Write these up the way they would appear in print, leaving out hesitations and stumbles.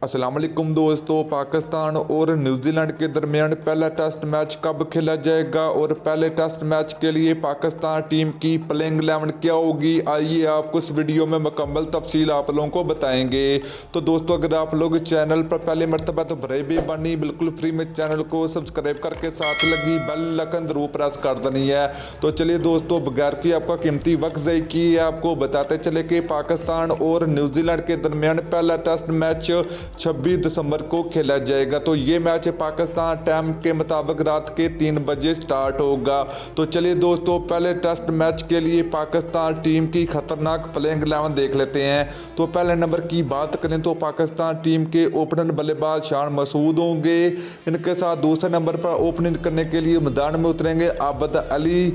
अस्सलाम वालेकुम दोस्तों। पाकिस्तान और न्यूजीलैंड के दरमियान पहला टेस्ट मैच कब खेला जाएगा और पहले टेस्ट मैच के लिए पाकिस्तान टीम की प्लेइंग 11 क्या होगी, आइए आपको इस वीडियो में मुकम्मल तफसील आप लोगों को बताएंगे। तो दोस्तों, अगर आप लोग चैनल पर पहले मरतबा तो बड़े भी बनी बिल्कुल फ्री में चैनल को सब्सक्राइब करके साथ लगी बेल आइकन जरूर प्रेस कर देनी है। तो चलिए दोस्तों, बगैर की आपका कीमती वक्त ज़ाया किए आपको बताते चले कि पाकिस्तान और न्यूजीलैंड के दरमियान पहला टेस्ट मैच 26 दिसंबर को खेला जाएगा। तो ये मैच पाकिस्तान टाइम के मुताबिक रात के 3 बजे स्टार्ट होगा। तो चलिए दोस्तों, पहले टेस्ट मैच के लिए पाकिस्तान टीम की खतरनाक प्लेइंग 11 देख लेते हैं। तो पहले नंबर की बात करें तो पाकिस्तान टीम के ओपनर बल्लेबाज शान मसूद होंगे। इनके साथ दूसरे नंबर पर ओपनिंग करने के लिए मैदान में उतरेंगे आबद अली।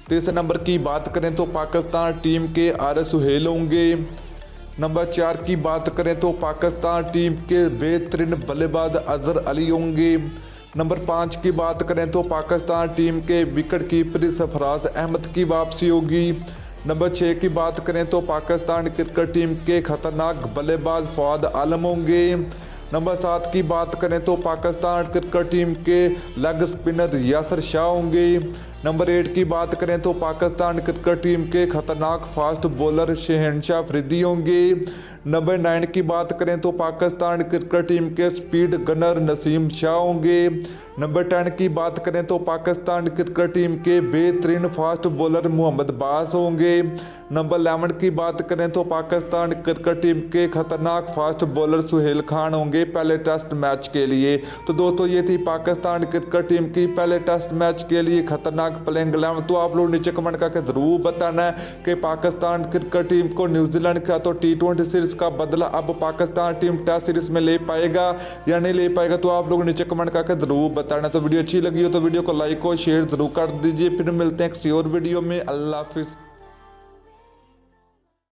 तीसरे नंबर की बात करें तो पाकिस्तान टीम के आरिस सुहेल होंगे। नंबर 4 की बात करें तो पाकिस्तान टीम के बेहतरीन बल्लेबाज अजहर अली होंगे। नंबर 5 की बात करें तो पाकिस्तान टीम के विकेट कीपर सरफराज अहमद की वापसी होगी। नंबर 6 की बात करें तो पाकिस्तान क्रिकेट टीम के खतरनाक बल्लेबाज फवाद आलम होंगे। नंबर 7 की बात करें तो पाकिस्तान क्रिकेट टीम के लेग स्पिनर यासर शाह होंगे। नंबर 8 की बात करें तो पाकिस्तान क्रिकेट टीम के खतरनाक फास्ट बॉलर शहनशाह अफरीदी होंगे। नंबर 9 की बात करें तो पाकिस्तान क्रिकेट टीम के स्पीड गनर नसीम शाह होंगे। नंबर 10 की बात करें तो पाकिस्तान क्रिकेट टीम के बेहतरीन फास्ट बॉलर मोहम्मद बास होंगे। नंबर 11 की बात करें तो पाकिस्तान क्रिकेट टीम के खतरनाक फास्ट बॉलर सुहेल खान होंगे पहले टेस्ट मैच के लिए। तो दोस्तों, ये थी पाकिस्तान क्रिकेट टीम की पहले टेस्ट मैच के लिए खतरनाक प्लेइंग 11। तो आप लोग नीचे कमेंट करके जरूर बताना है कि पाकिस्तान क्रिकेट टीम को न्यूजीलैंड का तो T20 सीरीज का बदला अब पाकिस्तान टीम टेस्ट सीरीज में ले पाएगा या नहीं ले पाएगा। तो आप लोग नीचे कमेंट करके जरूर बताना। तो वीडियो अच्छी लगी हो तो वीडियो को लाइक और शेयर जरूर कर दीजिए। फिर मिलते हैं किसी और वीडियो में। अल्लाह हाफिज़।